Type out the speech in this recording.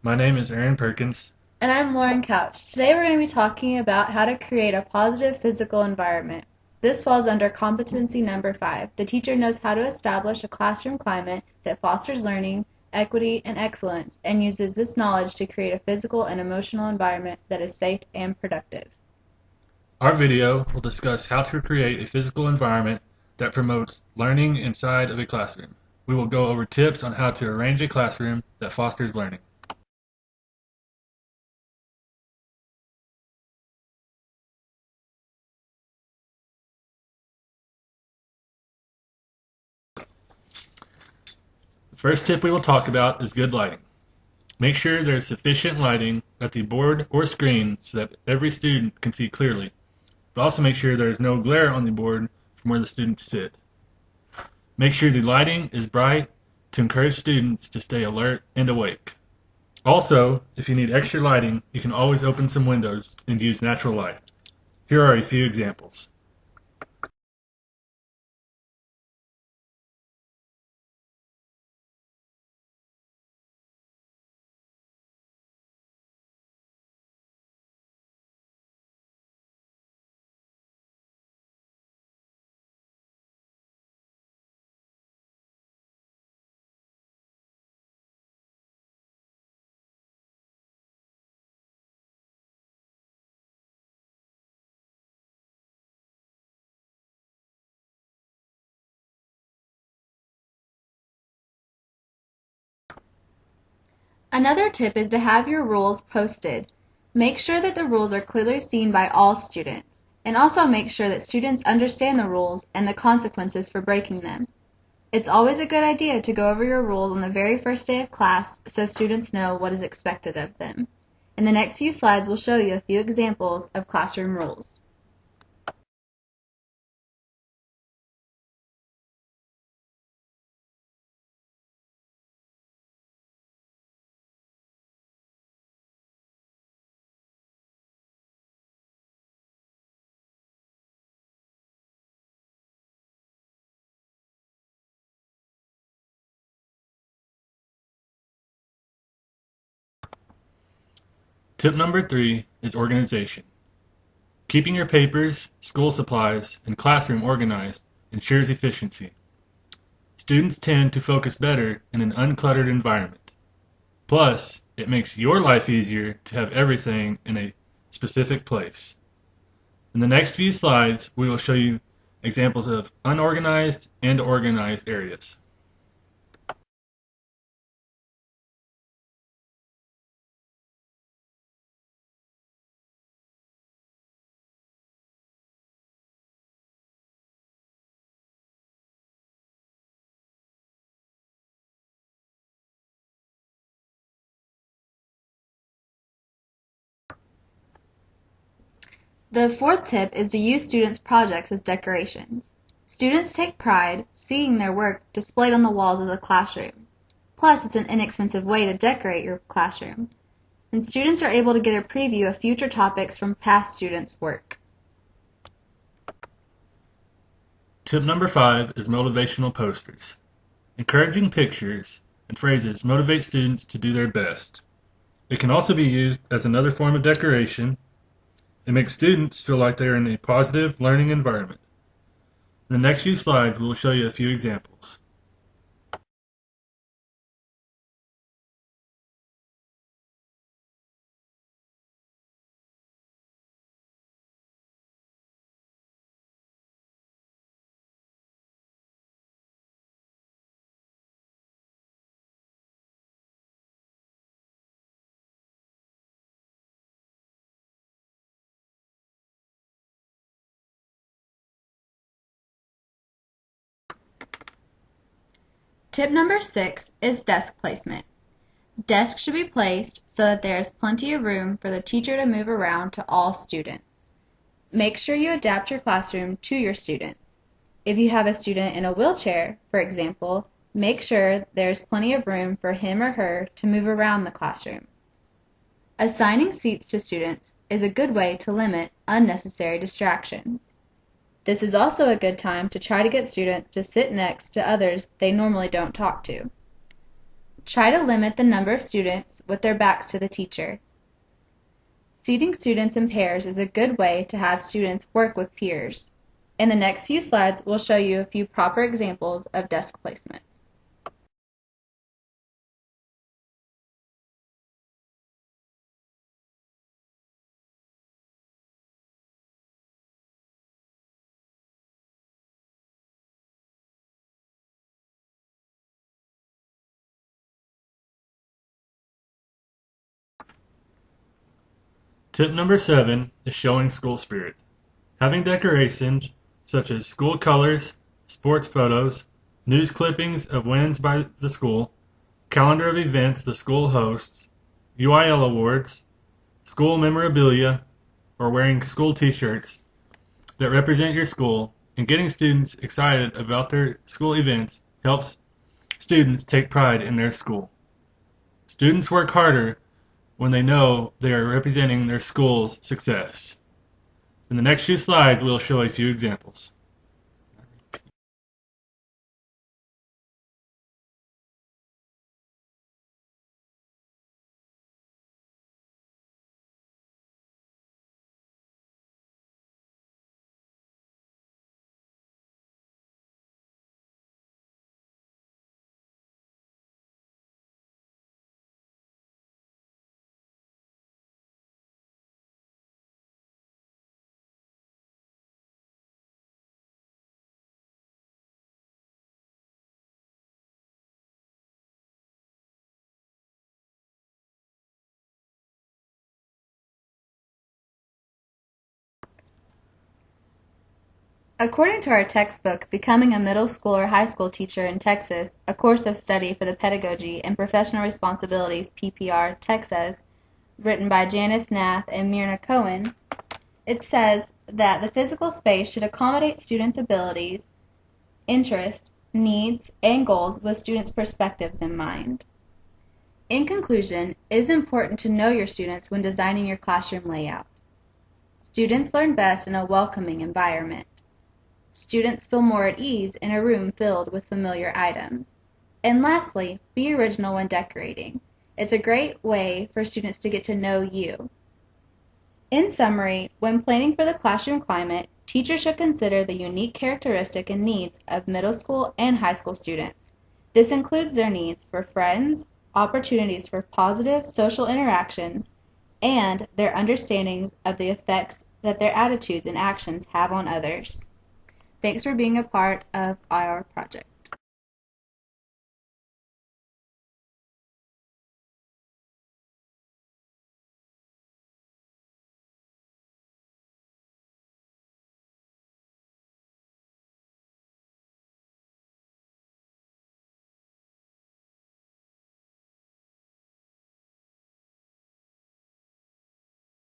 My name is Aaron Perkins. And I'm Lauren Couch. Today we're going to be talking about how to create a positive physical environment. This falls under competency number 5. The teacher knows how to establish a classroom climate that fosters learning, equity, and excellence, and uses this knowledge to create a physical and emotional environment that is safe and productive. Our video will discuss how to create a physical environment that promotes learning inside of a classroom. We will go over tips on how to arrange a classroom that fosters learning. The first tip we will talk about is good lighting. Make sure there is sufficient lighting at the board or screen so that every student can see clearly, but also make sure there is no glare on the board from where the students sit. Make sure the lighting is bright to encourage students to stay alert and awake. Also, if you need extra lighting, you can always open some windows and use natural light. Here are a few examples. Another tip is to have your rules posted. Make sure that the rules are clearly seen by all students, and also make sure that students understand the rules and the consequences for breaking them. It's always a good idea to go over your rules on the very first day of class so students know what is expected of them. In the next few slides, we'll show you a few examples of classroom rules. Tip number 3 is organization. Keeping your papers, school supplies, and classroom organized ensures efficiency. Students tend to focus better in an uncluttered environment. Plus, it makes your life easier to have everything in a specific place. In the next few slides, we will show you examples of unorganized and organized areas. The fourth tip is to use students' projects as decorations. Students take pride seeing their work displayed on the walls of the classroom. Plus, it's an inexpensive way to decorate your classroom. And students are able to get a preview of future topics from past students' work. Tip number 5 is motivational posters. Encouraging pictures and phrases motivate students to do their best. It can also be used as another form of decoration. It makes students feel like they are in a positive learning environment. In the next few slides, we will show you a few examples. Tip number 6 is desk placement. Desks should be placed so that there is plenty of room for the teacher to move around to all students. Make sure you adapt your classroom to your students. If you have a student in a wheelchair, for example, make sure there is plenty of room for him or her to move around the classroom. Assigning seats to students is a good way to limit unnecessary distractions. This is also a good time to try to get students to sit next to others they normally don't talk to. Try to limit the number of students with their backs to the teacher. Seating students in pairs is a good way to have students work with peers. In the next few slides, we'll show you a few proper examples of desk placement. Tip number 7 is showing school spirit. Having decorations such as school colors, sports photos, news clippings of wins by the school, calendar of events the school hosts, UIL awards, school memorabilia, or wearing school t-shirts that represent your school, and getting students excited about their school events helps students take pride in their school. Students work harder when they know they are representing their school's success. In the next few slides, we'll show a few examples. According to our textbook, Becoming a Middle School or High School Teacher in Texas, a course of study for the Pedagogy and Professional Responsibilities PPR Texas, written by Janice Nath and Myrna Cohen, it says that the physical space should accommodate students' abilities, interests, needs, and goals with students' perspectives in mind. In conclusion, it is important to know your students when designing your classroom layout. Students learn best in a welcoming environment. Students feel more at ease in a room filled with familiar items. And lastly, be original when decorating. It's a great way for students to get to know you. In summary, when planning for the classroom climate, teachers should consider the unique characteristic and needs of middle school and high school students. This includes their needs for friends, opportunities for positive social interactions, and their understandings of the effects that their attitudes and actions have on others. Thanks for being a part of our project.